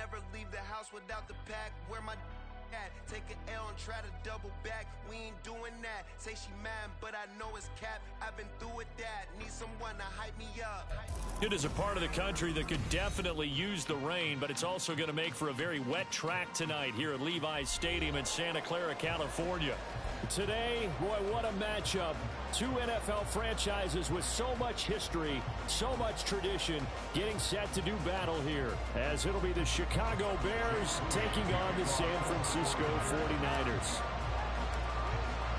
never leave the house without the pack. Where my at? Take an L and try to double back. We ain't doing that. Say she mad, but I know it's cap. I've been through with that. Need someone to hype me up. It is a part of the country that could definitely use the rain, but it's also going to make for a very wet track tonight here at Levi's Stadium in Santa Clara, California. Today, boy, what a matchup. Two NFL franchises with so much history, so much tradition, getting set to do battle here, as it'll be the Chicago Bears taking on the San Francisco 49ers.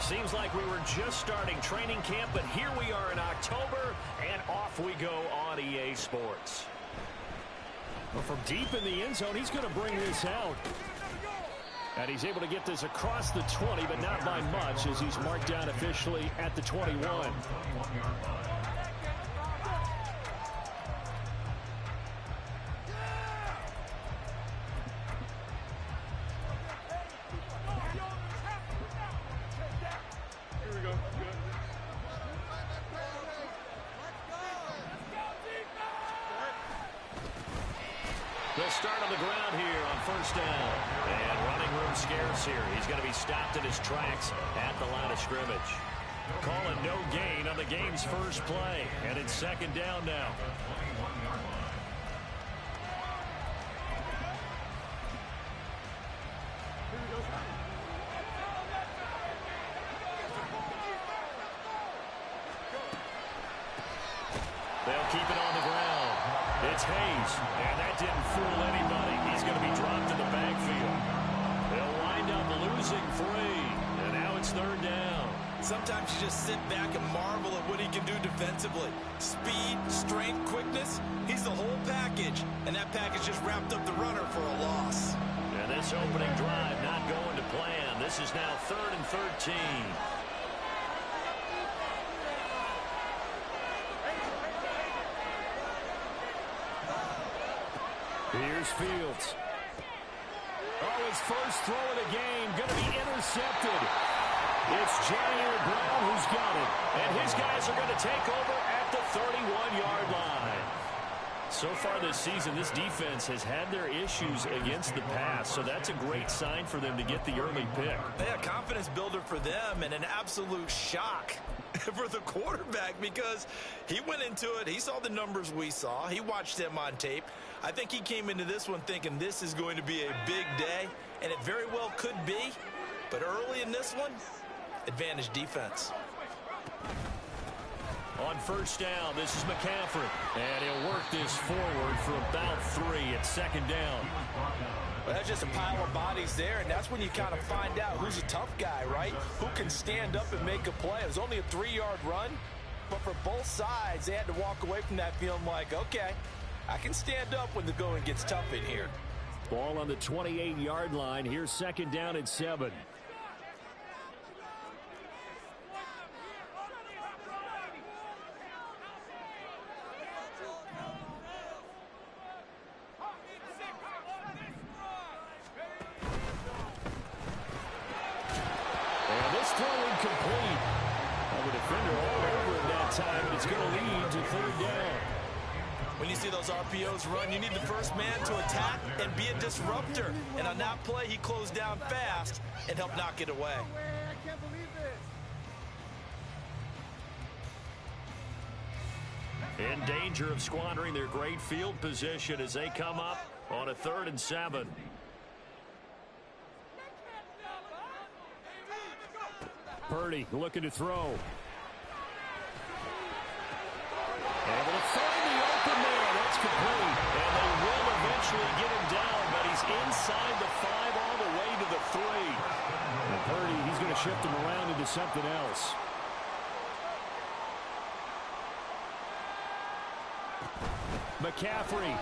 Seems like we were just starting training camp, but here we are in October, and off we go on EA Sports. Well, from deep in the end zone, he's going to bring this out. And he's able to get this across the 20, but not by much, as he's marked down officially at the 21. They'll start on the ground here on first down. And running room scarce here. He's going to be stopped in his tracks at the line of scrimmage. Calling no gain on the game's first play. And it's second down now. They'll keep it on the ground. It's Hayes, and that didn't fool anybody. He's going to be dropped in the backfield. They'll wind up losing 3, and now it's third down. Sometimes you just sit back and marvel at what he can do defensively. Speed, strength, quickness, he's the whole package, and that package just wrapped up the runner for a loss. And this opening drive not going to plan. This is now 3rd and 13. Here's Fields. Oh, his first throw of the game going to be intercepted. It's Jair Brown who's got it. And his guys are going to take over at the 31-yard line. So far this season, this defense has had their issues against the pass, so that's a great sign for them to get the early pick. Yeah, confidence builder for them and an absolute shock for the quarterback because he went into it. He saw the numbers we saw. He watched them on tape. I think he came into this one thinking this is going to be a big day, and it very well could be. But early in this one, advantage defense. On first down, this is McCaffrey. And he'll work this forward for about 3 at second down. Well, that's just a pile of bodies there, and that's when you kind of find out who's a tough guy, right? Who can stand up and make a play. It was only a 3-yard run, but for both sides, they had to walk away from that feeling like, okay, I can stand up when the going gets tough in here. Ball on the 28-yard line. Here's second down and 7. When you see those RPOs run, you need the first man to attack and be a disruptor. And on that play, he closed down fast and helped knock it away. I can't believe this. In danger of squandering their great field position as they come up on a 3rd and 7. Purdy looking to throw. Able to find the open man. That's complete. And they will eventually get him down, but he's inside the 5 all the way to the 3. And Purdy, he's going to shift him around into something else. McCaffrey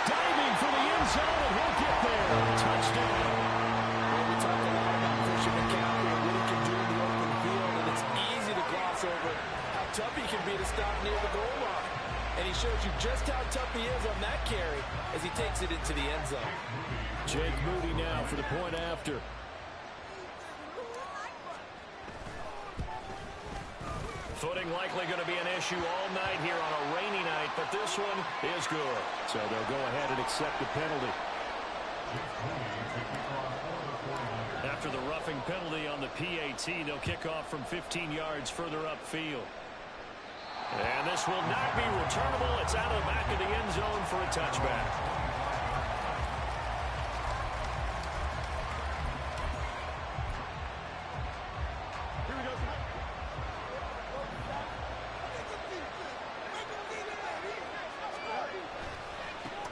diving for the end zone, and he'll get there. Touchdown. Well, we talk a lot about Christian McCaffrey and what he can do in the open field, and it's easy to gloss over how tough he can be to stop near the goal line. And he shows you just how tough he is on that carry as he takes it into the end zone. Jake Moody now for the point after. Footing likely going to be an issue all night here on a rainy night, but this one is good. So they'll go ahead and accept the penalty. After the roughing penalty on the PAT, they'll kick off from 15 yards further upfield. And this will not be returnable. It's out of the back of the end zone for a touchback.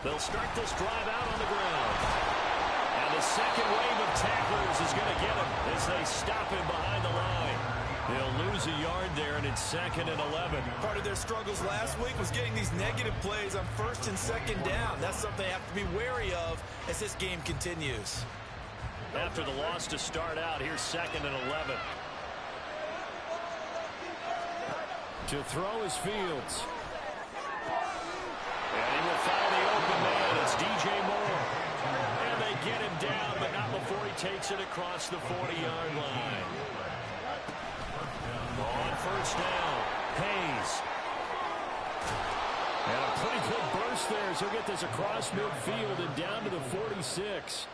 They'll start this drive out on the ground. And the second wave of tacklers is going to get him as they stop him behind the line. They'll lose a yard there, and it's 2nd and 11. Part of their struggles last week was getting these negative plays on 1st and 2nd down. That's something they have to be wary of as this game continues. After the loss to start out, here's 2nd and 11. To throw is Fields. And he will follow the open man. It's DJ Moore. And they get him down, but not before he takes it across the 40-yard line. On 1st down, Hayes. And a pretty good burst there as he'll get this across midfield and down to the 46.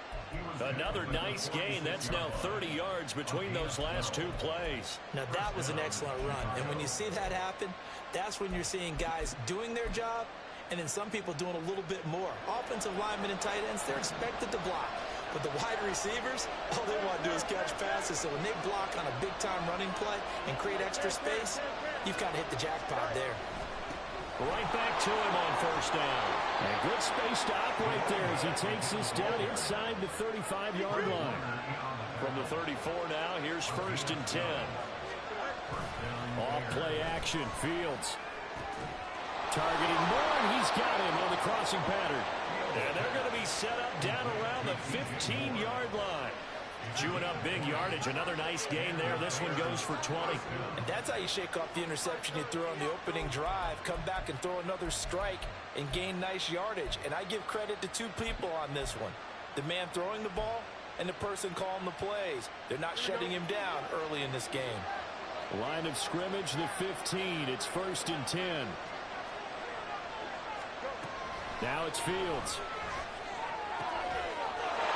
Another nice gain. That's now 30 yards between those last 2 plays. Now, that was an excellent run. And when you see that happen, that's when you're seeing guys doing their job and then some people doing a little bit more. Offensive linemen and tight ends, they're expected to block. But the wide receivers, all they want to do is catch passes. So when they block on a big-time running play and create extra space, you've kind of hit the jackpot there. Right back to him on 1st down. And good space to operate there as he takes this down inside the 35-yard line. From the 34 now, here's 1st and 10. Off play action, Fields. Targeting Moore, and he's got him on the crossing pattern. And they're going to be set up down around the 15-yard line. Chewing up big yardage. Another nice gain there. This one goes for 20. And that's how you shake off the interception you threw on the opening drive. Come back and throw another strike and gain nice yardage. And I give credit to 2 people on this one. The man throwing the ball and the person calling the plays. They're not shutting him down early in this game. Line of scrimmage, the 15. It's 1st and 10. Now it's Fields.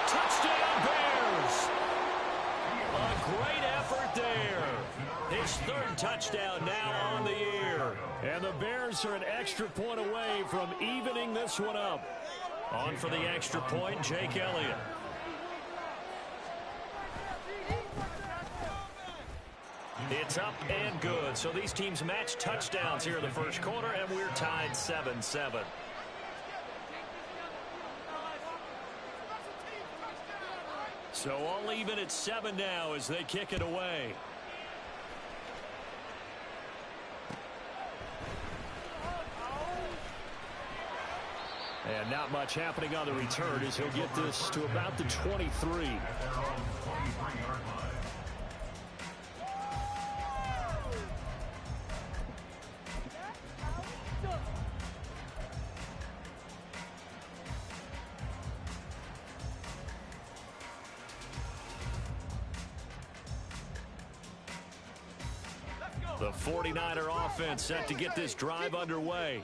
Touchdown, Bears! A great effort there. His 3rd touchdown now on the year. And the Bears are an extra point away from evening this one up. On for the extra point, Jake Elliott. It's up and good. So these teams match touchdowns here in the 1st quarter, and we're tied 7-7. So all even at 7 now as they kick it away. And not much happening on the return as he'll get this to about the 23. The 49er offense set to get this drive underway.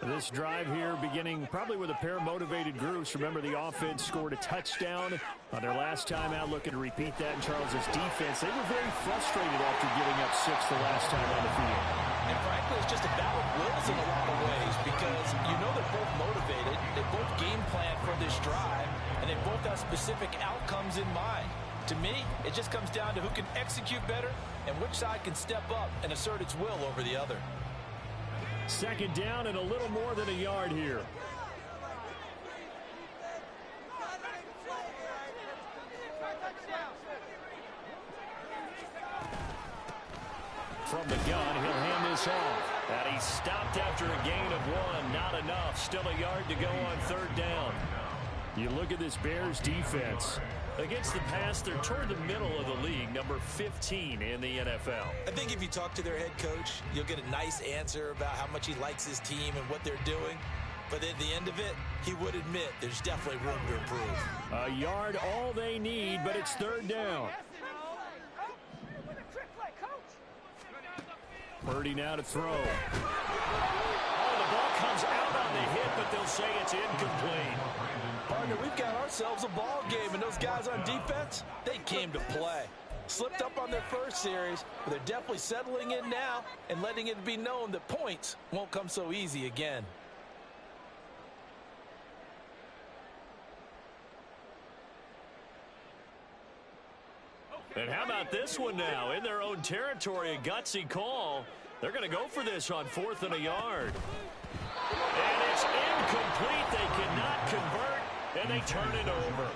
This drive here beginning probably with a pair of motivated groups. Remember, the offense scored a touchdown on their last time out. Looking to repeat that in Charles's defense. They were very frustrated after giving up 6 the last time on the field. And frankly, it's just a battle of wills in a lot of ways because you know they're both motivated. They both game plan for this drive, and they both have specific outcomes in mind. To me, it just comes down to who can execute better and which side can step up and assert its will over the other. 2nd down and a little more than a yard here. From the gun, he'll hand this off. And he stopped after a gain of 1. Not enough. Still a yard to go on 3rd down. You look at this Bears defense. Against the pass, they're toward the middle of the league, number 15 in the NFL. I think if you talk to their head coach, you'll get a nice answer about how much he likes his team and what they're doing. But at the end of it, he would admit there's definitely room to improve. A yard, all they need, but it's 3rd down. Purdy now to throw. Oh, the ball comes out on the hit, but they'll say it's incomplete. Partner, we've got ourselves a ball game, and those guys on defense, they came to play. Slipped up on their first series, but they're definitely settling in now and letting it be known that points won't come so easy again. And how about this one now? In their own territory, a gutsy call. They're going to go for this on 4th and a yard. And it's incomplete. They cannot convert, and they turn it over.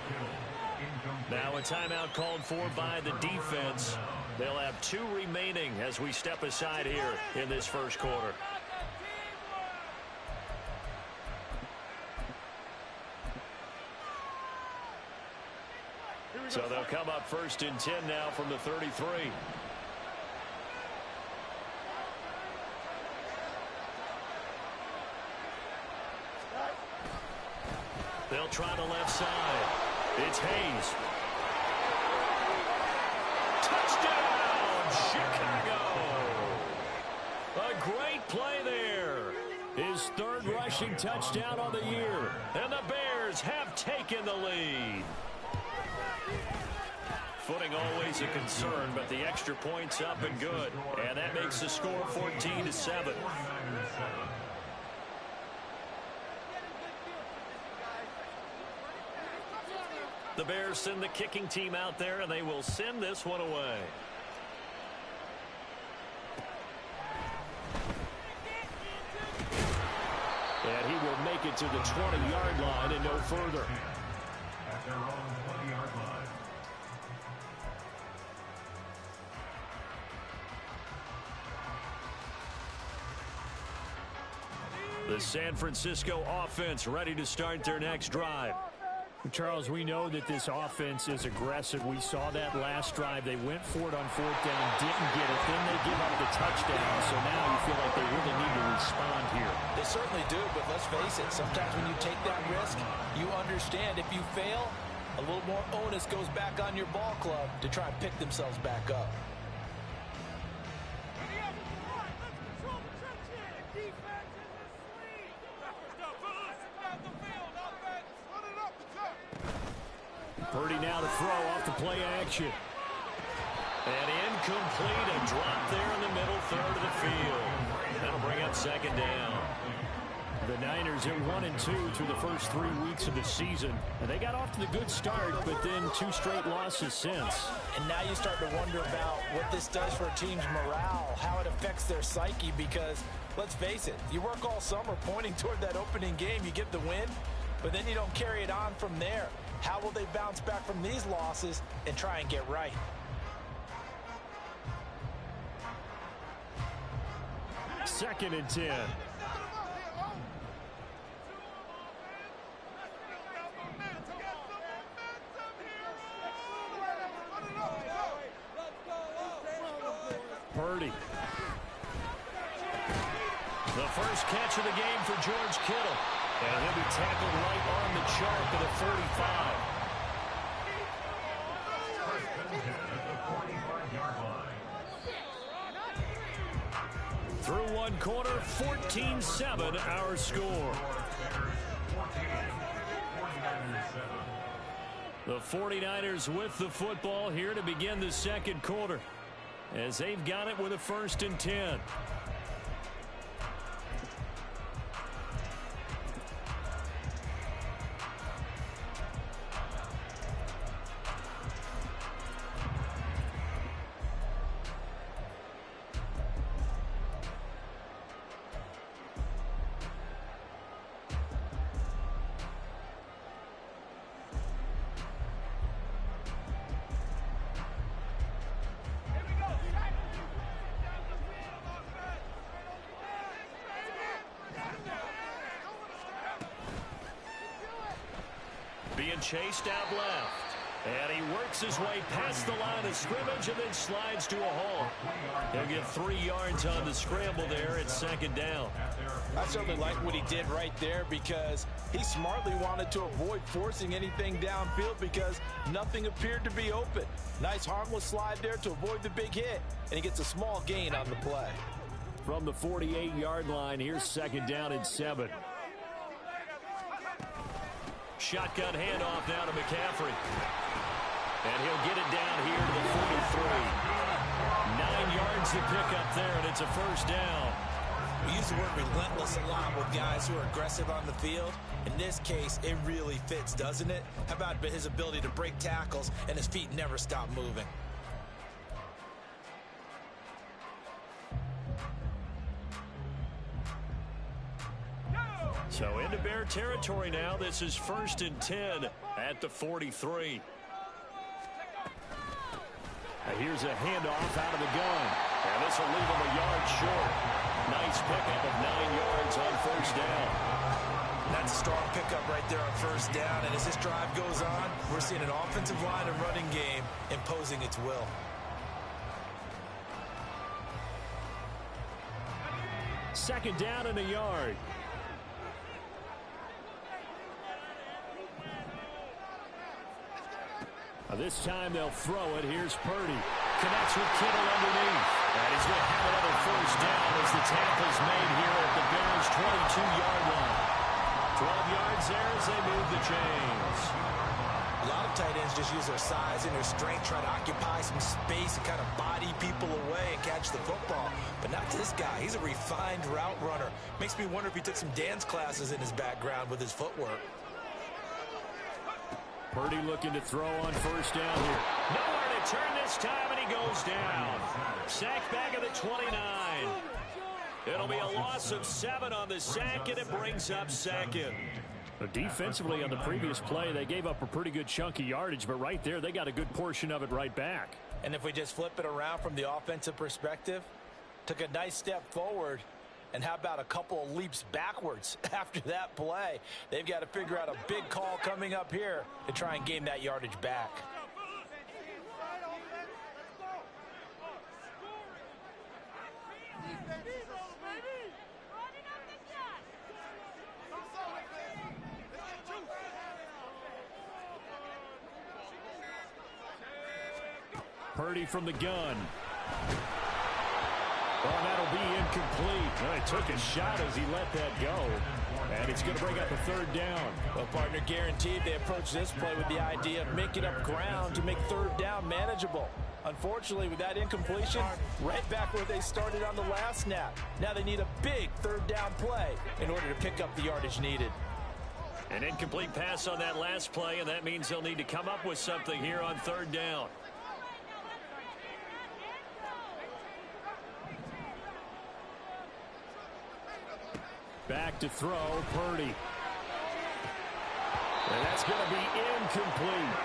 Now a timeout called for by the defense. They'll have 2 remaining as we step aside here in this first quarter. So they'll come up 1st and 10 now from the 33. They'll try the left side. It's Hayes. Touchdown, Chicago! A great play there. His 3rd rushing touchdown on the year. And the Bears have taken the lead. Footing always a concern, but the extra point's up and good. And that makes the score 14-7. The Bears send the kicking team out there, and they will send this one away. And he will make it to the 20-yard line and no further. At their own 20-yard line. The San Francisco offense ready to start their next drive. Charles, we know that this offense is aggressive. We saw that last drive. They went for it on 4th down, didn't get it. Then they give up the touchdown. So now you feel like they really need to respond here. They certainly do, but let's face it. Sometimes when you take that risk, you understand if you fail, a little more onus goes back on your ball club to try and pick themselves back up. Purdy now to throw off the play action. And incomplete, a drop there in the middle 3rd of the field. That'll bring up 2nd down. The Niners are 1-2 through the first 3 weeks of the season. And they got off to the good start, but then 2 straight losses since. And now you start to wonder about what this does for a team's morale, how it affects their psyche, because let's face it, you work all summer pointing toward that opening game, you get the win, but then you don't carry it on from there. How will they bounce back from these losses and try and get right? Second and 10. Purdy. The first catch of the game for George Kittle. And he'll be tackled right on the chalk at the 45. Through one quarter, 14-7 our score. The 49ers with the football here to begin the second quarter, as they've got it with a 1st and 10. Being chased out left. And he works his way past the line of scrimmage and then slides to a halt. He'll get 3 yards on the scramble there at 2nd down. I certainly like what he did right there because he smartly wanted to avoid forcing anything downfield because nothing appeared to be open. Nice harmless slide there to avoid the big hit, and he gets a small gain on the play. From the 48-yard line, here's 2nd down and 7. Shotgun handoff now to McCaffrey. And he'll get it down here to the 43. 9 yards to pick up there, and it's a first down. We use the word relentless a lot with guys who are aggressive on the field. In this case, it really fits, doesn't it? How about his ability to break tackles and his feet never stop moving? So into Bear territory now. This is 1st and 10 at the 43. Here's a handoff out of the gun. And this will leave him a yard short. Nice pickup of 9 yards on first down. That's a strong pickup right there on first down. And as this drive goes on, we're seeing an offensive line and running game imposing its will. Second down and a yard. This time they'll throw it. Here's Purdy. Connects with Kittle underneath. And he's going to have another first down as the tackle's made here at the Bears' 22-yard line. 12 yards there as they move the chains. A lot of tight ends just use their size and their strength, try to occupy some space and kind of body people away and catch the football. But not this guy. He's a refined route runner. Makes me wonder if he took some dance classes in his background with his footwork. Purdy looking to throw on first down here. Nowhere to turn this time, and he goes down. Sacked back at the 29. It'll be a loss of 7 on the sack, and it brings up 2nd. Defensively on the previous play, they gave up a pretty good chunk of yardage, but right there, they got a good portion of it right back. And if we just flip it around from the offensive perspective, took a nice step forward, and how about a couple of leaps backwards after that play? They've got to figure out a big call coming up here to try and gain that yardage back. Purdy from the gun. Oh, that'll be incomplete. Well, he took a shot as he let that go. And it's going to bring up a 3rd down. Well, partner, guaranteed they approach this play with the idea of making up ground to make 3rd down manageable. Unfortunately, with that incompletion, right back where they started on the last snap. Now they need a big 3rd down play in order to pick up the yardage needed. An incomplete pass on that last play, and that means they'll need to come up with something here on 3rd down. Back to throw, Purdy. And that's going to be incomplete.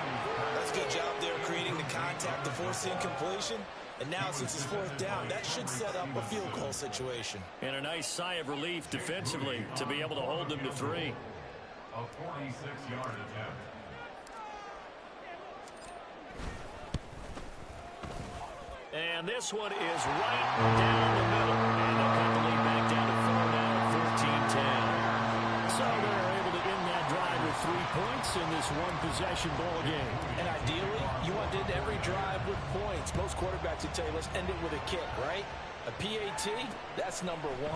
That's a good job there creating the contact to force the incompletion. And now since it's 4th down, that should set up a field goal situation. And a nice sigh of relief defensively to be able to hold them to 3. A 46-yard attempt. And this one is right down the middle. And they'll cut the lead back down to 4 now at 14-10. So they're able to end that drive with 3 points in this one-possession ball game. And ideally, you want to end every drive with points. Most quarterbacks would tell you, let's end it with a kick, right? A PAT, that's number 1.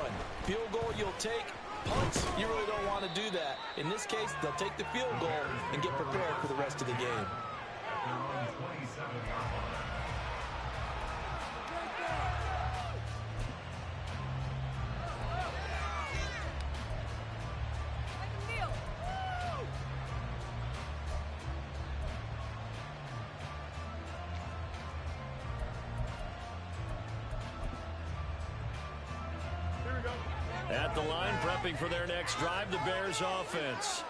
Field goal you'll take. Punts, you really don't want to do that. In this case, they'll take the field goal and get prepared for the rest of the game. At the line, prepping for their next drive, the Bears offense.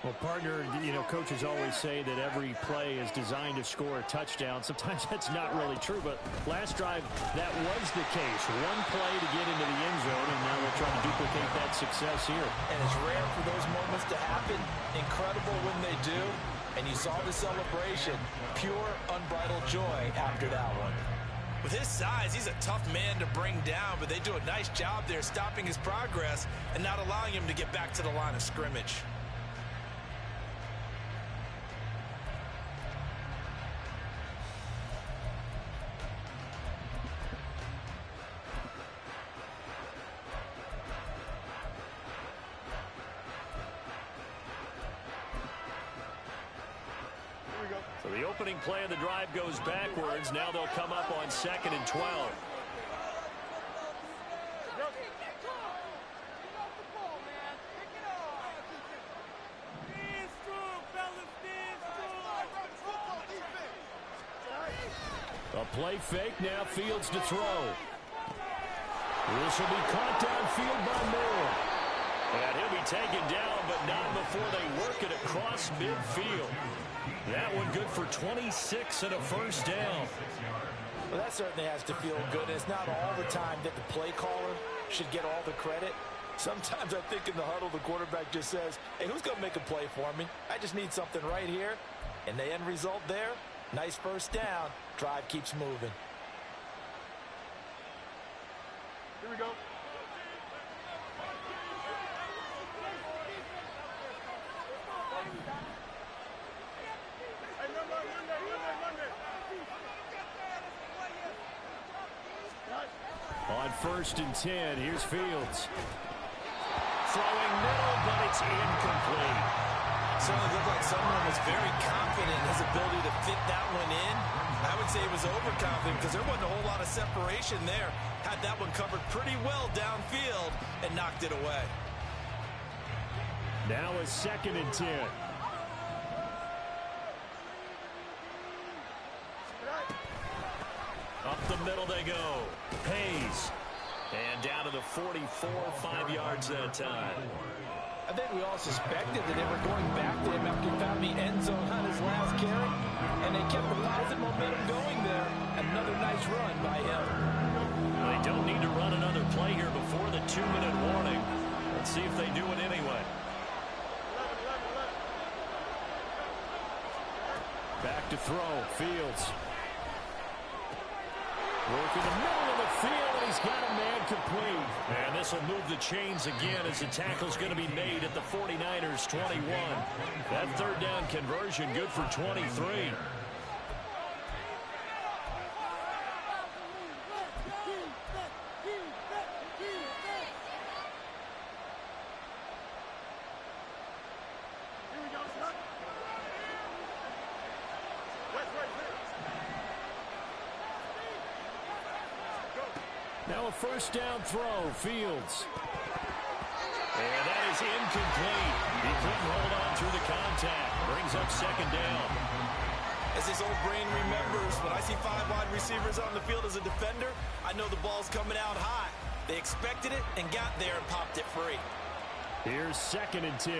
Well, partner, coaches always say that every play is designed to score a touchdown. Sometimes that's not really true, but last drive, that was the case. One play to get into the end zone, and now they're trying to duplicate that success here. And it's rare for those moments to happen. Incredible when they do. And you saw the celebration. Pure, unbridled joy after that one. With his size, he's a tough man to bring down, but they do a nice job there stopping his progress and not allowing him to get back to the line of scrimmage. opening play of the drive goes backwards. Now they'll come up on 2nd and 12. A play fake, now Fields to throw. This will be caught downfield by Moore. And he'll be taken down, but not before they work it across midfield. That one good for 26 and a first down. Well, that certainly has to feel good. It's not all the time that the play caller should get all the credit. Sometimes I think in the huddle, the quarterback just says, hey, who's going to make a play for me? I just need something right here. And the end result there, nice first down. Drive keeps moving. Here we go. On 1st and 10, here's Fields. Throwing middle, but it's incomplete. Certainly looked like someone was very confident in his ability to fit that one in. I would say he was overconfident because there wasn't a whole lot of separation there. Had that one covered pretty well downfield and knocked it away. Now a 2nd and 10. Up the middle they go. Hayes. And down to the 44, 5 yards that time. I think we all suspected that they were going back to him after he found the end zone on his last carry, and they kept the positive momentum going there. Another nice run by him. They don't need to run another play here before the 2-minute warning. Let's see if they do it anyway. Back to throw. Fields. Working the middle of the field, and he's got a man complete. And this will move the chains again as the tackle's going to be made at the 49ers 21. That 3rd down conversion good for 23. Now a 1st down throw. Fields. And that is incomplete. He couldn't hold on through the contact. Brings up 2nd down. As his old brain remembers, when I see 5 wide receivers on the field as a defender, I know the ball's coming out high. They expected it and got there and popped it free. Here's 2nd and 10.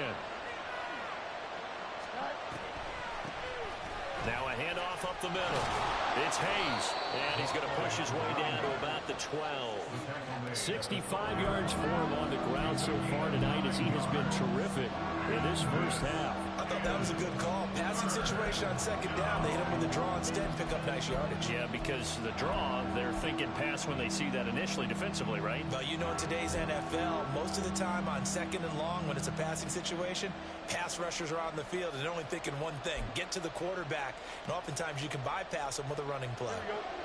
Now a handoff up the middle. It's Hayes, and he's going to push his way down to about the 12. 65 yards for him on the ground so far tonight as he has been terrific in this first half. I thought that was a good call. Passing situation on 2nd down. They hit him with the draw instead, pick up nice yardage. Yeah, because the draw, they're thinking pass when they see that initially defensively, right? Well, you know in today's NFL, most of the time on 2nd and long when it's a passing situation, pass rushers are out in the field and they're only thinking one thing, get to the quarterback. And oftentimes you can bypass them with a running play.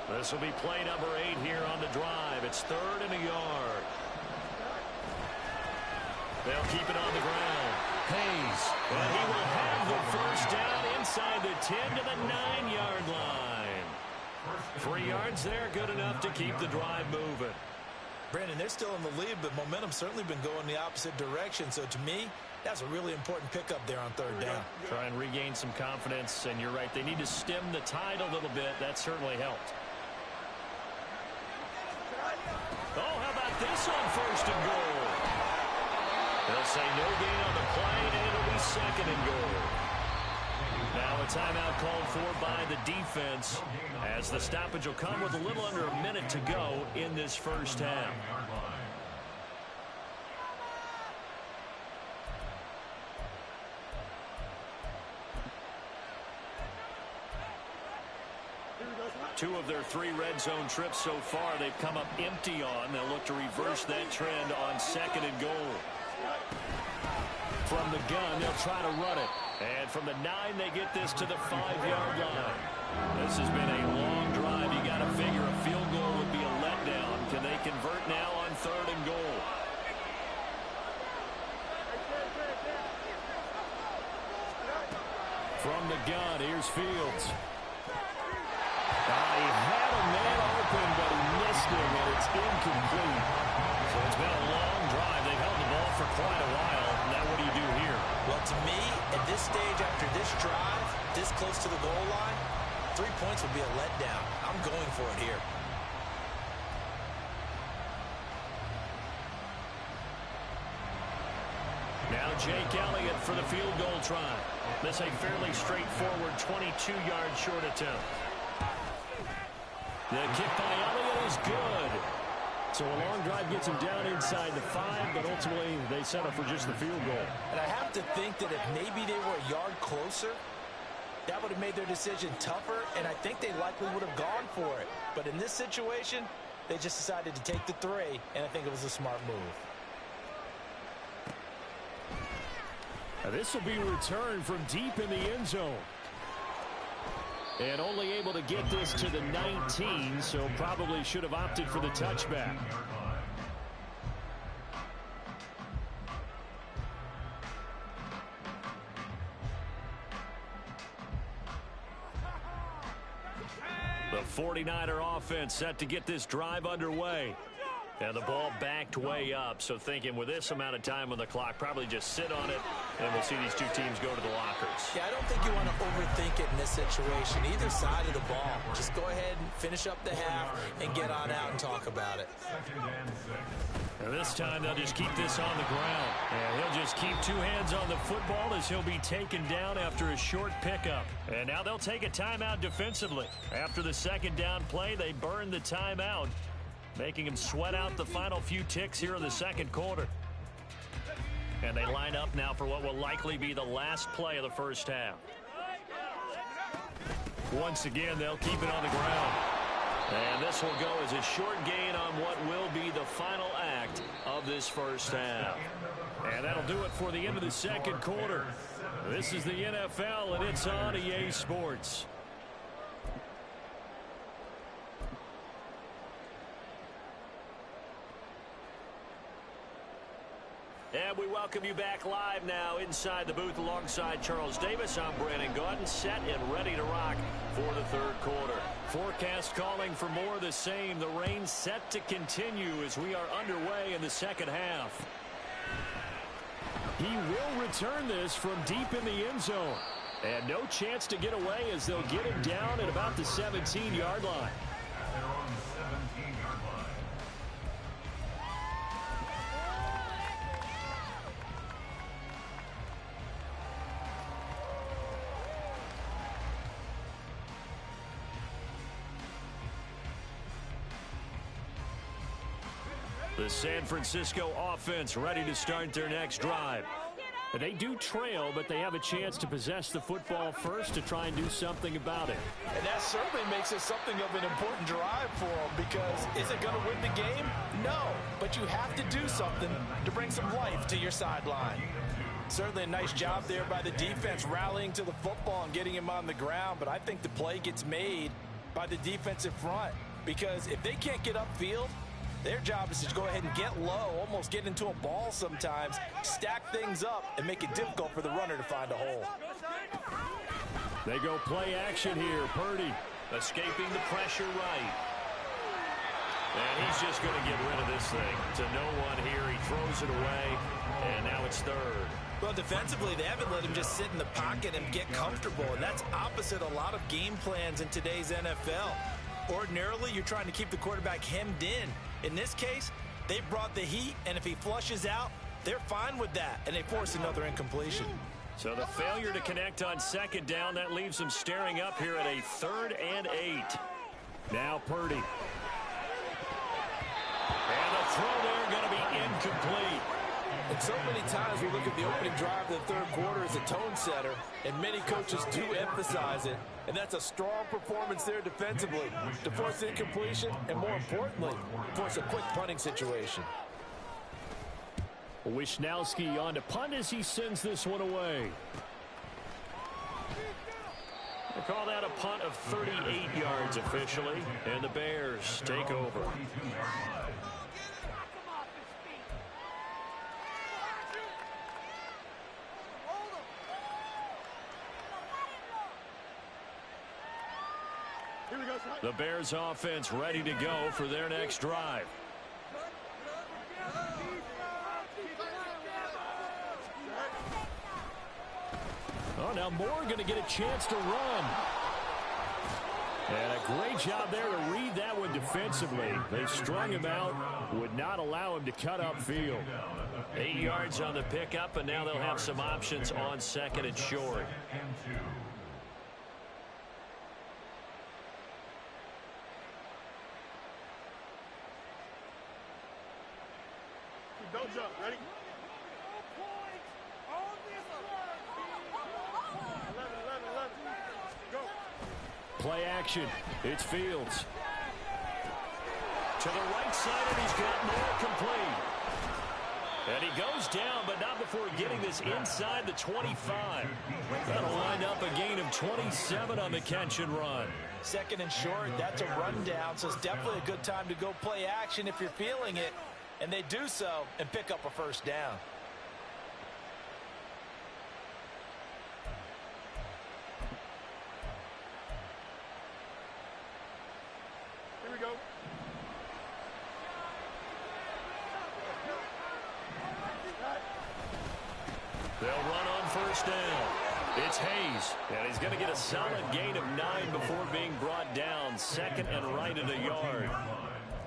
This will be play number 8 here on the drive. It's 3rd and a yard. They'll keep it on the ground. Hayes, and he will have the first down inside the 10 to the 9-yard line. 3 yards there, good enough to keep the drive moving. Brandon, they're still in the lead, but momentum's certainly been going the opposite direction. So to me, that's a really important pickup there on 3rd down. Try and regain some confidence, and you're right. They need to stem the tide a little bit. That certainly helped. Oh, how about this on 1st and goal? They'll say no gain on the play, and it'll be 2nd and goal. Now a timeout called for by the defense as the stoppage will come with a little under a minute to go in this first half. Two of their 3 red zone trips so far they've come up empty on. They'll look to reverse that trend on 2nd and goal. From the gun, they'll try to run it. And from the 9, they get this to the 5-yard line. This has been a long drive. You got to figure a field goal would be a letdown. Can they convert now on 3rd and goal? From the gun, here's Fields. had a man open, but he missed him, and it's incomplete. So it's been a long drive. They've held the ball for quite a while. Now what do you do here? Well, to me, at this stage after this drive, this close to the goal line, 3 points would be a letdown. I'm going for it here. Now Jake Elliott for the field goal try. This a fairly straightforward 22-yard short attempt. The kick by Elliott is good. So a long drive gets him down inside the 5, but ultimately they settle for just the field goal. And I have to think that if maybe they were a yard closer, that would have made their decision tougher, and I think they likely would have gone for it. But in this situation, they just decided to take the 3, and I think it was a smart move. Now this will be returned from deep in the end zone. And only able to get this to the 19, so probably should have opted for the touchback. The 49er offense set to get this drive underway. And the ball backed way up, so thinking with this amount of time on the clock, probably just sit on it, and we'll see these two teams go to the lockers. Yeah, I don't think you want to overthink it in this situation. Either side of the ball. Just go ahead and finish up the half and get on out and talk about it. And this time they'll just keep this on the ground. And he'll just keep 2 hands on the football as he'll be taken down after a short pickup. And now they'll take a timeout defensively. After the second down play, they burn the timeout, making him sweat out the final few ticks here in the second quarter. And they line up now for what will likely be the last play of the first half. Once again, they'll keep it on the ground. And this will go as a short gain on what will be the final act of this first half. And that'll do it for the end of the second quarter. This is the NFL, and it's on EA Sports. And we welcome you back live now inside the booth alongside Charles Davis. I'm Brandon Gaudin, set and ready to rock for the third quarter. Forecast calling for more of the same. The rain set to continue as we are underway in the second half. He will return this from deep in the end zone. And no chance to get away as they'll get him down at about the 17-yard line. They're on the 17-yard line. The San Francisco offense ready to start their next drive. They do trail, but they have a chance to possess the football first to try and do something about it. And that certainly makes it something of an important drive for them, because is it going to win the game? No, but you have to do something to bring some life to your sideline. Certainly a nice job there by the defense rallying to the football and getting him on the ground, but I think the play gets made by the defensive front, because if they can't get upfield, their job is to go ahead and get low, almost get into a ball sometimes, stack things up, and make it difficult for the runner to find a hole. They go play action here. Purdy Escaping the pressure right. And he's just going to get rid of this thing to no one here. He throws it away, and now it's third. Well, defensively, they haven't let him just sit in the pocket and get comfortable, and that's opposite a lot of game plans in today's NFL. Ordinarily, you're trying to keep the quarterback hemmed in. In this case, they brought the heat, and if he flushes out, they're fine with that, and they force another incompletion. So the failure to connect on second down, that leaves them staring up here at a 3rd and 8. now Purdy. And the throw there going to be incomplete. And so many times we look at the opening drive of the third quarter as a tone setter, and many coaches do emphasize it. And that's a strong performance there defensively to force the incompletion and, more importantly, force a quick punting situation. Wisnowski on to punt as he sends this one away. They call that a punt of 38 yards officially, and the Bears take over. Here we go, Scott. The Bears offense ready to go for their next drive. Oh, now Moore going to get a chance to run. And a great job there to read that one defensively. They strung him out, would not allow him to cut upfield. 8 yards on the pickup, and now they'll have some options on second and short. Don't jump. Ready? 11. Go. Play action. It's Fields. To the right side, and he's got Moore complete. And he goes down, but not before getting this inside the 25. That'll wind up a gain of 27 on the catch and run. Second and short, that's a rundown, so it's definitely a good time to go play action if you're feeling it. And they do so and pick up a first down. Here we go. They'll run on first down. It's Hayes, and he's going to get a solid gain of 9 before being brought down. Second and right at a yard.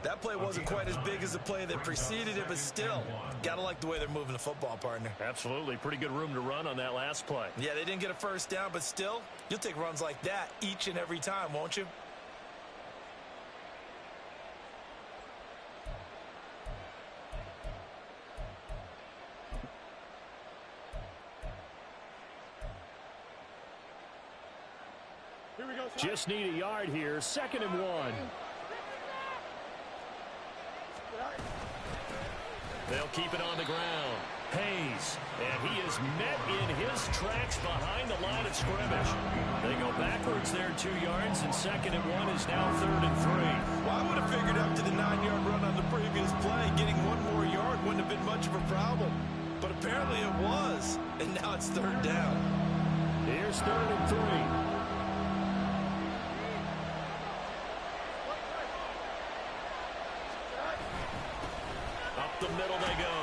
That play wasn't quite as big as the play that preceded it, but still, got to like the way they're moving the football, partner. Absolutely. Pretty good room to run on that last play. Yeah, they didn't get a first down, but still, you'll take runs like that each and every time, won't you? Here we go. Just need a yard here. Second and 1. They'll keep it on the ground. Hayes, and he is met in his tracks behind the line of scrimmage. They go backwards there 2 yards, and second and 1 is now third and 3. Well, I would have figured after the 9-yard run on the previous play, getting 1 more yard wouldn't have been much of a problem. But apparently it was, and now it's third down. Here's third and 3. The middle they go.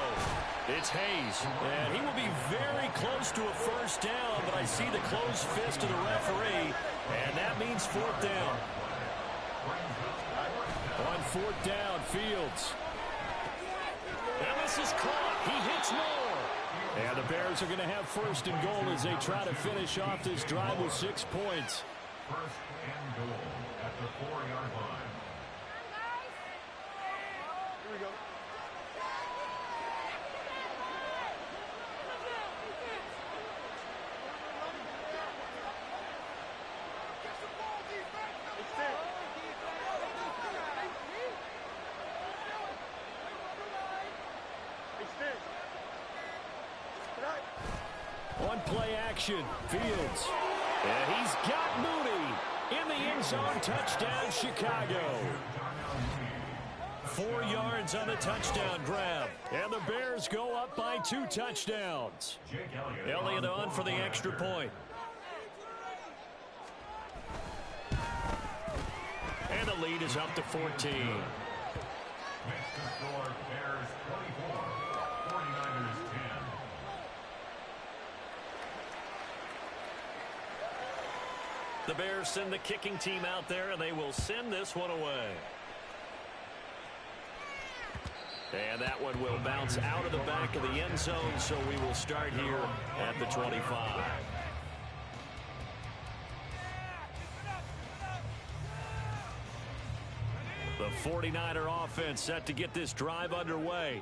It's Hayes, and he will be very close to a first down, but I see the closed fist of the referee, and that means fourth down. On fourth down, Fields. And this is caught. He hits Moore. And the Bears are going to have first and goal as they try to finish off this drive with 6 points. First and goal at the 4-yard line. Here we go. On play action, Fields. And he's got Mooney in the end zone. Touchdown, Chicago. 4 yards on the touchdown grab. And the Bears go up by 2 touchdowns. Elliott on for the extra point. And the lead is up to 14. Next to score, Bears 24, 49ers 10. The Bears send the kicking team out there, and they will send this one away. And that one will bounce out of the back of the end zone, so we will start here at the 25. The 49er offense set to get this drive underway.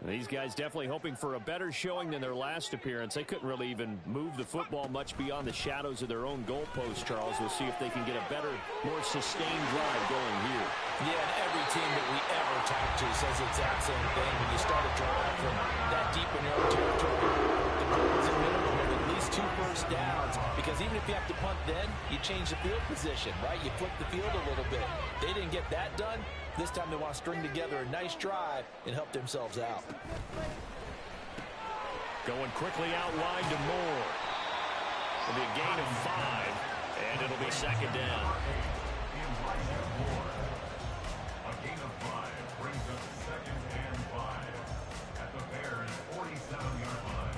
These guys definitely hoping for a better showing than their last appearance. They couldn't really even move the football much beyond the shadows of their own goalpost, Charles. We'll see if they can get a better, more sustained drive going here. Yeah, and every team that we ever talk to says the exact same thing. When you start a drive from that deep in your own territory, the goal is a minimum of at least 2 first downs, because even if you have to punt then, you change the field position, right? You flip the field a little bit. They didn't get that done. This time they want to string together a nice drive and help themselves out. Going quickly out wide to Moore. It'll be a gain of 5, and it'll be second down. A gain of 5 brings up 2nd and 5 at the Bears' 47-yard line.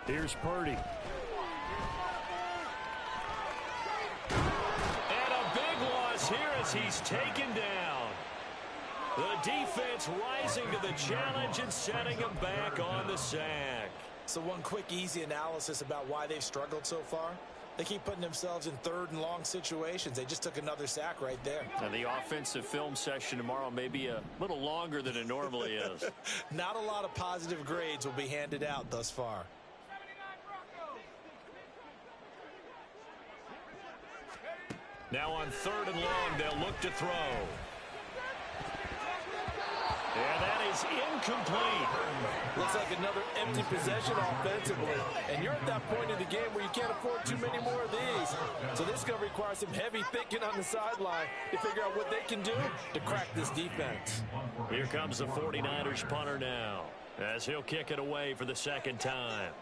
Here's Purdy. Here as he's taken down. The defense rising to the challenge and setting him back on the sack. So one quick, easy analysis about why they've struggled so far. They keep putting themselves in 3rd and long situations. They just took another sack right there. And the offensive film session tomorrow may be a little longer than it normally is. Not a lot of positive grades will be handed out thus far. Now on 3rd and long, they'll look to throw. Yeah, that is incomplete. Looks like another empty possession offensively. And you're at that point in the game where you can't afford too many more of these. So this is going to require some heavy thinking on the sideline to figure out what they can do to crack this defense. Here comes the 49ers punter now, as he'll kick it away for the 2nd time.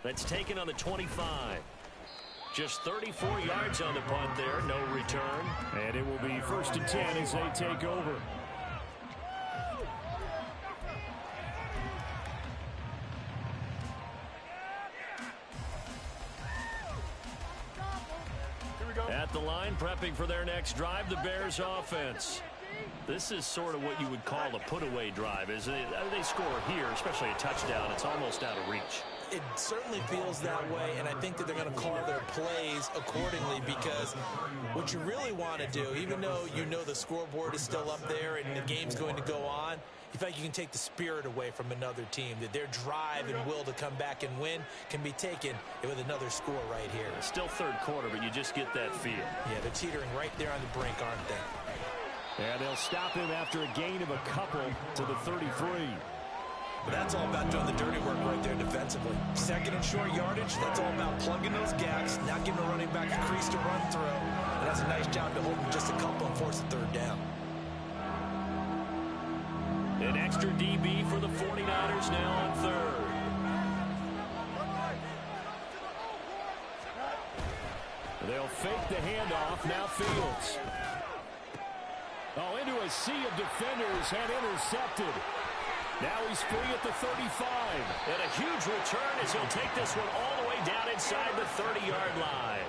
That's taken on the 25. Just 34 yards on the punt there. No return. And it will be 1st and 10 as they take over. Here we go. At the line, prepping for their next drive, the Bears offense. This is sort of what you would call a put-away drive, isn't it? They score here, especially a touchdown. It's almost out of reach. It certainly feels that way, and I think that they're going to call their plays accordingly, because what you really want to do, even though you know the scoreboard is still up there and the game's going to go on, you feel like you can take the spirit away from another team, that their drive and will to come back and win can be taken with another score right here. It's still 3rd quarter, but you just get that feel. Yeah, they're teetering right there on the brink, aren't they? And they'll stop him after a gain of a couple to the 33. But that's all about doing the dirty work right there defensively. 2nd and short yardage, that's all about plugging those gaps, not giving a running back a crease to run through. And that's a nice job to hold them just a couple and force a 3rd down. An extra DB for the 49ers now on 3rd. They'll fake the handoff. Now Fields. Oh, into a sea of defenders and intercepted. Now he's free at the 35. And a huge return as he'll take this one all the way down inside the 30-yard line.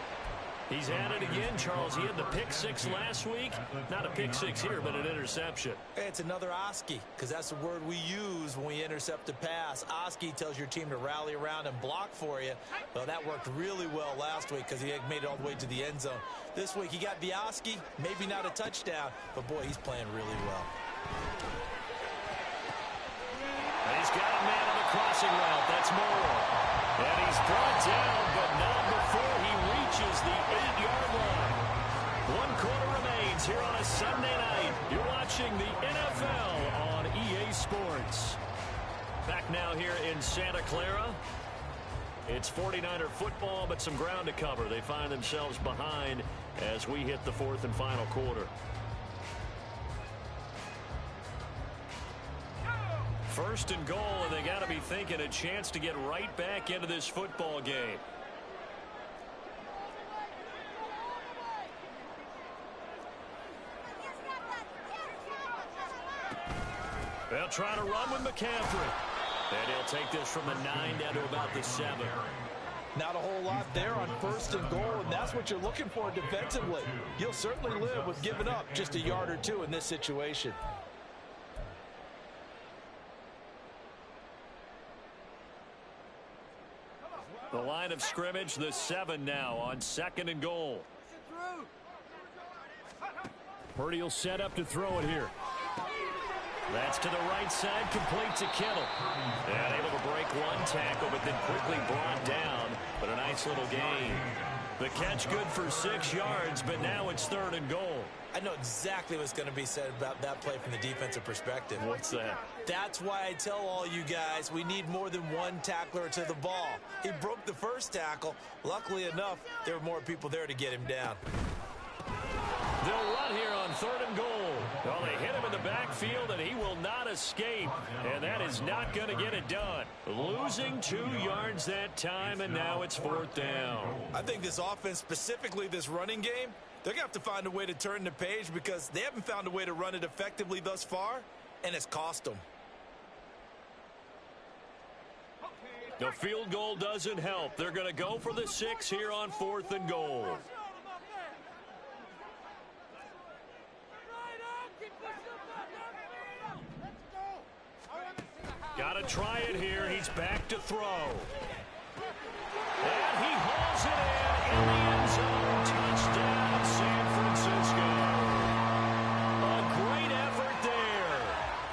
He's at it again, Charles. He had the pick 6 last week. Not a pick 6 here, but an interception. It's another Oski, because that's the word we use when we intercept a pass. Oski tells your team to rally around and block for you. Well, that worked really well last week because he had made it all the way to the end zone. This week he got the Oski, maybe not a touchdown, but boy, he's playing really well. He's got a man on the crossing route. That's Moore. And he's brought down, but not before he reaches the 8-yard line. 1 quarter remains here on a Sunday night. You're watching the NFL on EA Sports. Back now here in Santa Clara. It's 49er football, but some ground to cover. They find themselves behind as we hit the 4th and final quarter. First and goal, and they got to be thinking a chance to get right back into this football game. They'll try to run with McCaffrey. And he'll take this from the 9 down to about the 7. Not a whole lot there on 1st and goal, and that's what you're looking for defensively. You'll certainly live with giving up just a yard or 2 in this situation. The line of scrimmage, the 7 now on 2nd and goal. Purdy will set up to throw it here. That's to the right side, complete to Kittle. And able to break one tackle, but then quickly brought down. But a nice little gain. The catch good for 6 yards, but now it's 3rd and goal. I know exactly what's going to be said about that play from the defensive perspective. What's that? That's why I tell all you guys we need more than one tackler to the ball. He broke the first tackle. Luckily enough, there were more people there to get him down. They'll run here on 3rd and goal. Well, they hit him in the backfield, and he will not escape. And that is not going to get it done. Losing 2 yards that time, and now it's 4th down. I think this offense, specifically this running game, they're going to have to find a way to turn the page because they haven't found a way to run it effectively thus far, and it's cost them. The field goal doesn't help. They're going to go for the 6 here on 4th and goal. Got to try it here. He's back to throw. And he hauls it in the end zone. Touchdown, San Francisco. A great effort there.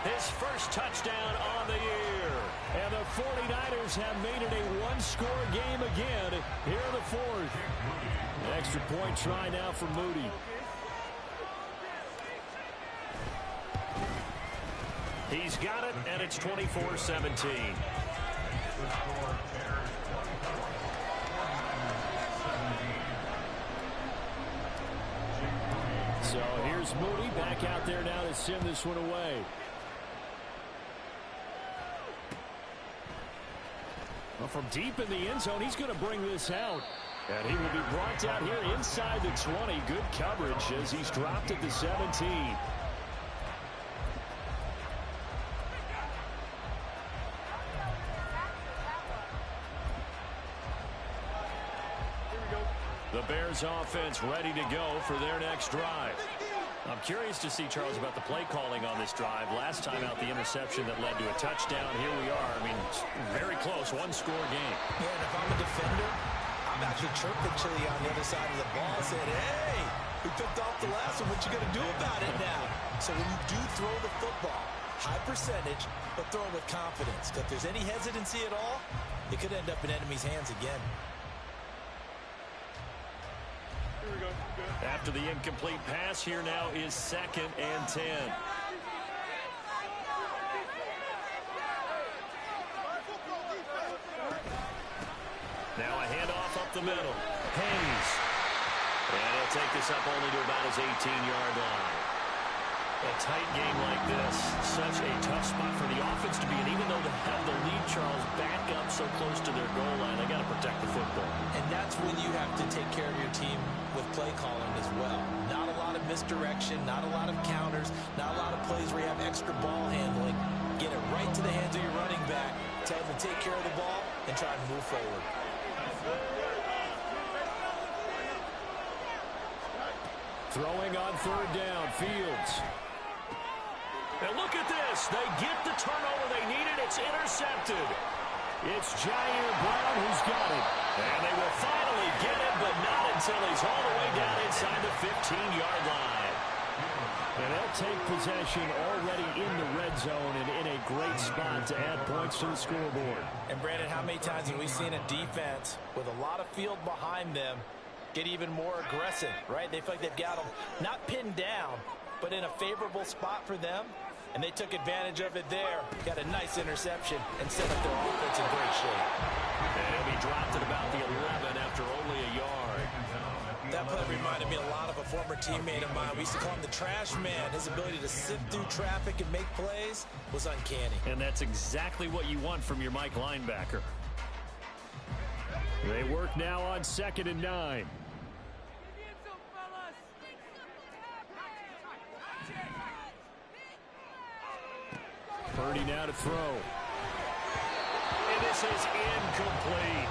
His first touchdown on the year. And the 49ers have made it a one-score game again here in the 4th. Extra point try now for Moody. He's got it, and it's 24-17. So here's Moody back out there now to send this one away. Well, from deep in the end zone, he's going to bring this out. And he will be brought down here inside the 20. Good coverage as he's dropped at the 17. The Bears offense ready to go for their next drive. I'm curious to see, Charles, about the play calling on this drive. Last time out, the interception that led to a touchdown. Here we are. I mean, very close, one-score game. Yeah, and if I'm a defender, I'm actually chirping Chili on the other side of the ball saying, hey, we picked off the last one. What you going to do about it now? So when you do throw the football, high percentage, but throw it with confidence. If there's any hesitancy at all, it could end up in enemy's hands again. After the incomplete pass, here now is 2nd and 10. Now a handoff up the middle. Hayes. And he'll take this up only to about his 18-yard line. A tight game like this, such a tough spot for the offense to be in. Even though they have the lead, Charles, back up so close to their goal line, they got to protect the football. And that's when you have to take care of your team with play calling as well. Not a lot of misdirection, not a lot of counters, not a lot of plays where you have extra ball handling. Get it right to the hands of your running back, tell them to take care of the ball, and try to move forward. Throwing on 3rd down, Fields. And look at this. They get the turnover they needed. It's intercepted. It's Jair Brown who's got it. And they will finally get it, but not until he's all the way down inside the 15-yard line. And they'll take possession already in the red zone and in a great spot to add points to the scoreboard. And, Brandon, how many times have we seen a defense with a lot of field behind them get even more aggressive, right? They feel like they've got them not pinned down, but in a favorable spot for them. And they took advantage of it there. Got a nice interception and set up their offense in great shape. And he'll be dropped at about the 11 after only a yard. That play reminded me a lot of a former teammate of mine. We used to call him the trash man. His ability to sit through traffic and make plays was uncanny. And that's exactly what you want from your Mike linebacker. They work now on 2nd and 9. Purdy now to throw. And this is incomplete.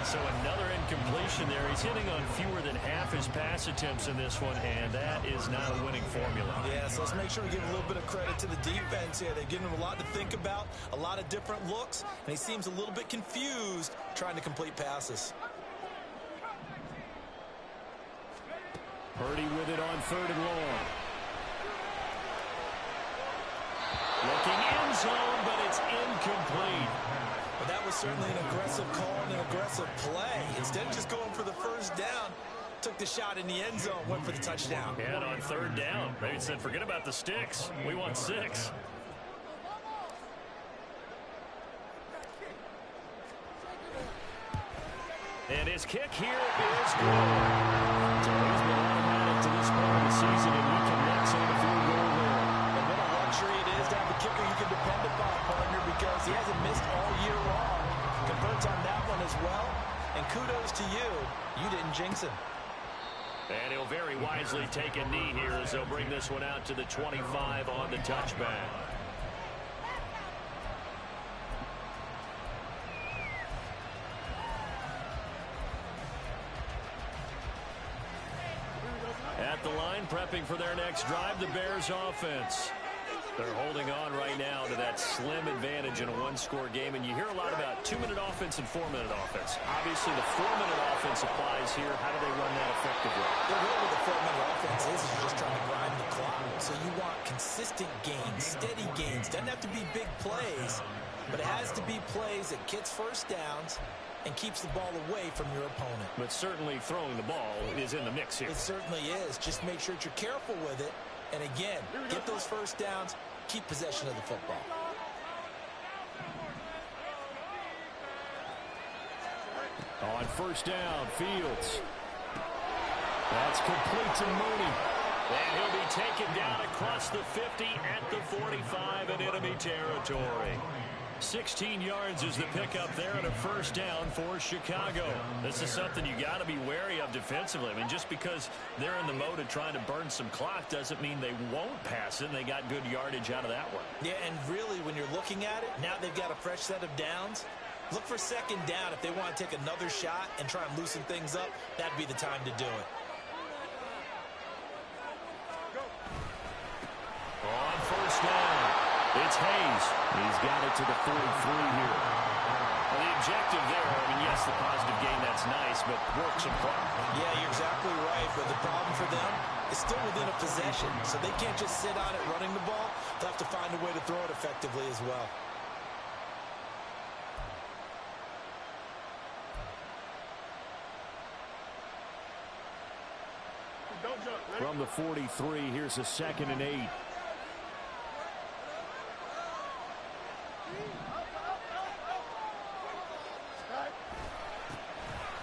So another incompletion there. He's hitting on fewer than half his pass attempts in this one, and that is not a winning formula. Yeah, so let's make sure we give a little bit of credit to the defense here. They're giving him a lot to think about, a lot of different looks, and he seems a little bit confused trying to complete passes. Purdy with it on 3rd and long. Looking end zone, but it's incomplete. But that was certainly an aggressive call and an aggressive play. Instead of just going for the first down, took the shot in the end zone, went for the touchdown. And on third down, they said, forget about the sticks. We want 6. And his kick here is good. So he's been automatic to this part of the season, and he can net on a field goal there. And what a luxury it is to have a kicker you can depend upon, partner, because he hasn't missed all year long. Converts on that one as well. And kudos to you. You didn't jinx him. And he'll very wisely take a knee here as they'll bring this one out to the 25 on the touchback. At the line, prepping for their next drive, the Bears offense. They're holding on right now to that slim advantage in a one-score game, and you hear a lot about 2-minute offense and 4-minute offense. Obviously, the 4-minute offense applies here. How do they run that effectively? The real with the 4-minute offense is you're just trying to grind the clock. So you want consistent gains, steady gains. Doesn't have to be big plays, but it has to be plays that gets first downs and keeps the ball away from your opponent. But certainly throwing the ball is in the mix here. It certainly is. Just make sure that you're careful with it. And again, get those first downs, keep possession of the football. On first down, Fields. That's complete to Mooney. And he'll be taken down across the 50 at the 45 in enemy territory. 16 yards is the pickup there and a first down for Chicago. This is something you got to be wary of defensively. I mean, just because they're in the mode of trying to burn some clock doesn't mean they won't pass it, and they got good yardage out of that one. Yeah, and really, when you're looking at it, now they've got a fresh set of downs. Look for second down if they want to take another shot and try and loosen things up. That'd be the time to do it. On first down, it's Hayes. He's got it to the 43 here. Well, the objective there, I mean, yes, the positive gain, that's nice, but work some clock. Yeah, you're exactly right, but the problem for them is still within a possession, so they can't just sit on it running the ball. They'll have to find a way to throw it effectively as well. From the 43, here's a 2nd and 8.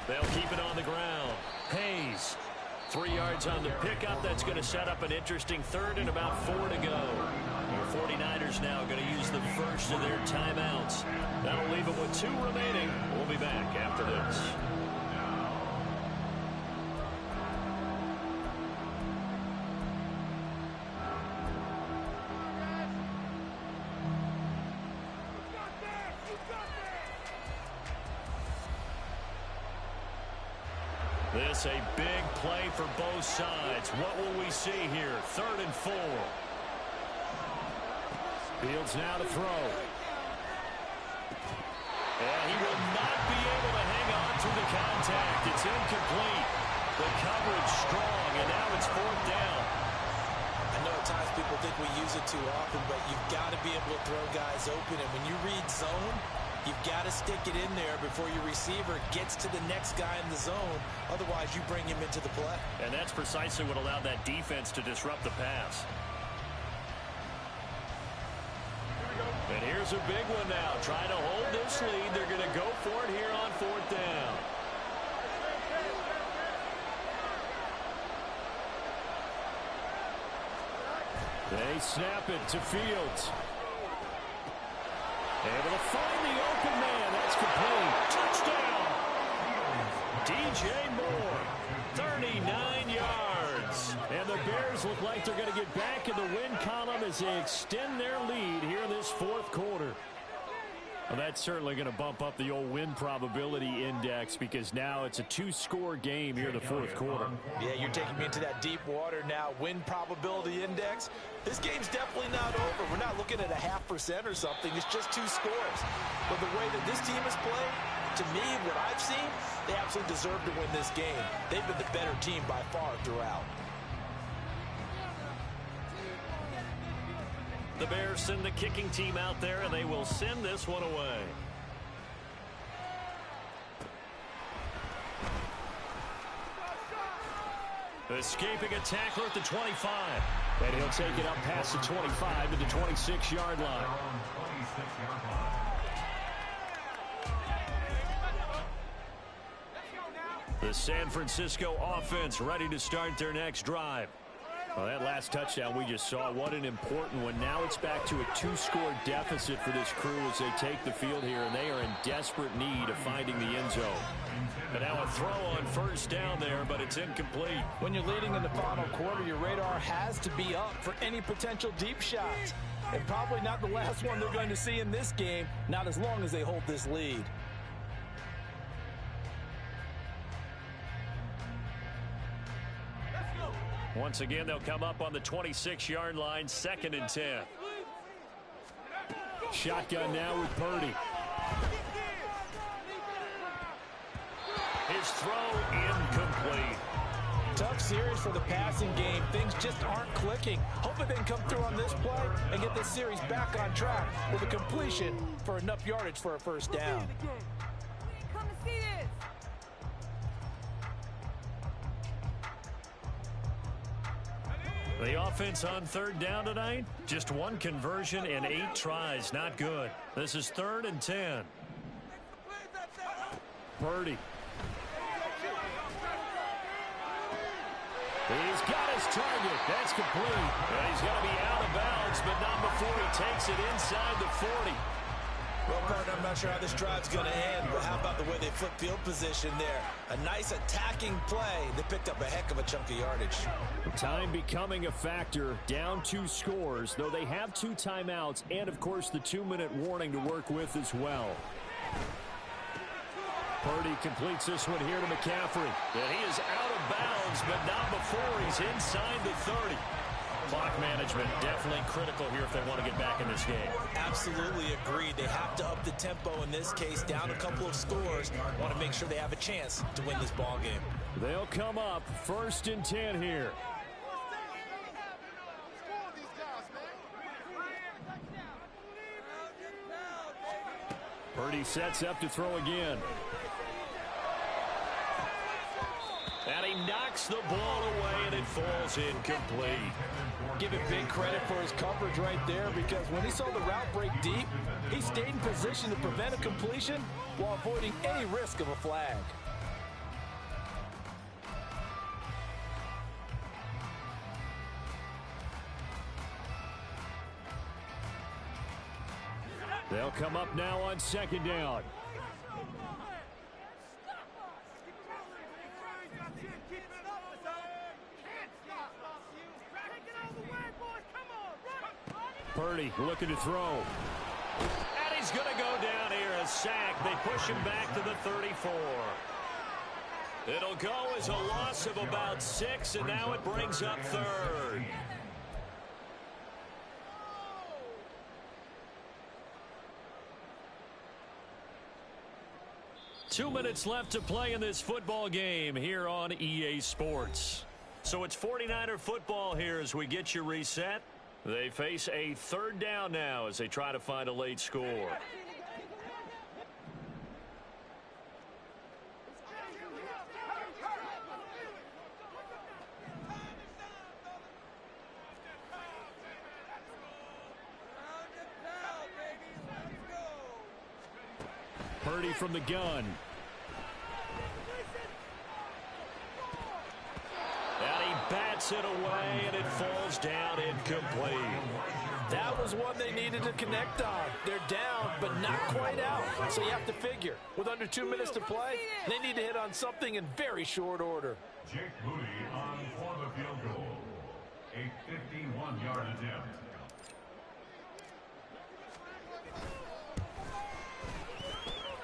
They'll keep it on the ground. Hayes, 3 yards on the pickup. That's going to set up an interesting third and about 4 to go. Your 49ers now going to use the first of their timeouts. That'll leave them with 2 remaining. We'll be back after this. This a big play for both sides. What will we see here? 3rd and 4. Fields now to throw. And he will not be able to hang on to the contact. It's incomplete. The coverage strong, and now it's 4th down. I know at times people think we use it too often, but you've got to be able to throw guys open. And when you read zone, you've got to stick it in there before your receiver gets to the next guy in the zone. Otherwise, you bring him into the play. And that's precisely what allowed that defense to disrupt the pass. And here's a big one now. Trying to hold this lead. They're going to go for it here on 4th down. They snap it to Fields. Able to find the open man. That's complete. Touchdown. DJ Moore, 39 yards. And the Bears look like they're going to get back in the win column as they extend their lead here in this 4th quarter. Well, that's certainly going to bump up the old win probability index because now it's a 2-score game here in the 4th quarter. Yeah, you're taking me into that deep water now. Win probability index. This game's definitely not over. We're not looking at a 0.5% or something. It's just 2 scores. But the way that this team has played, to me, what I've seen, they absolutely deserve to win this game. They've been the better team by far throughout. The Bears send the kicking team out there, and they will send this one away. Escaping a tackler at the 25. And he'll take it up past the 25 to the 26-yard line. The San Francisco offense ready to start their next drive. Well, that last touchdown we just saw, what an important one. Now it's back to a 2-score deficit for this crew as they take the field here, and they are in desperate need of finding the end zone. And now a throw on first down there, but it's incomplete. When you're leading in the final quarter, your radar has to be up for any potential deep shots. And probably not the last one they're going to see in this game, not as long as they hold this lead. Once again, they'll come up on the 26-yard line, 2nd and 10. Shotgun now with Purdy. His throw incomplete. Tough series for the passing game. Things just aren't clicking. Hoping they can come through on this play and get this series back on track with a completion for enough yardage for a first down. Come and see this. The offense on 3rd down tonight, just 1 conversion and 8 tries. Not good. This is 3rd and 10. Purdy. He's got his target. That's complete. And he's going to be out of bounds, but not before he takes it inside the 40. Well, partner, I'm not sure how this drive's going to end, but how about the way they flip field position there? A nice attacking play. They picked up a heck of a chunk of yardage. Time becoming a factor. Down 2 scores, though they have 2 timeouts and, of course, the 2-minute warning to work with as well. Purdy completes this one here to McCaffrey. And he is out of bounds, but not before he's inside the 30. Clock management definitely critical here if they want to get back in this game. Absolutely agreed. They have to up the tempo in this case, down a couple of scores. Want to make sure they have a chance to win this ball game. They'll come up 1st and 10 here. Purdy sets up to throw again. And he knocks the ball away, and it falls incomplete. Give him big credit for his coverage right there, because when he saw the route break deep, he stayed in position to prevent a completion while avoiding any risk of a flag. They'll come up now on 2nd down. Purdy looking to throw. And he's going to go down here, a sack. They push him back to the 34. It'll go as a loss of about 6, and now it brings up 3rd. Two minutes left to play in this football game here on EA Sports. So it's 49er football here as we get you reset. They face a 3rd down now as they try to find a late score. Purdy from the gun. And he bats it away, and it falls down incomplete. That was one they needed to connect on. They're down, but not quite out. So you have to figure, with under 2 minutes to play, they need to hit on something in very short order. Jake Moody on for the field goal. A 51-yard attempt.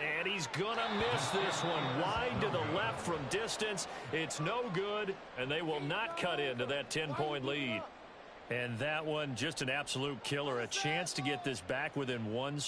And he's gonna miss this one. Wide to the left from distance. It's no good, and they will not cut into that 10-point lead. And that one, just an absolute killer. A chance to get this back within 1 score.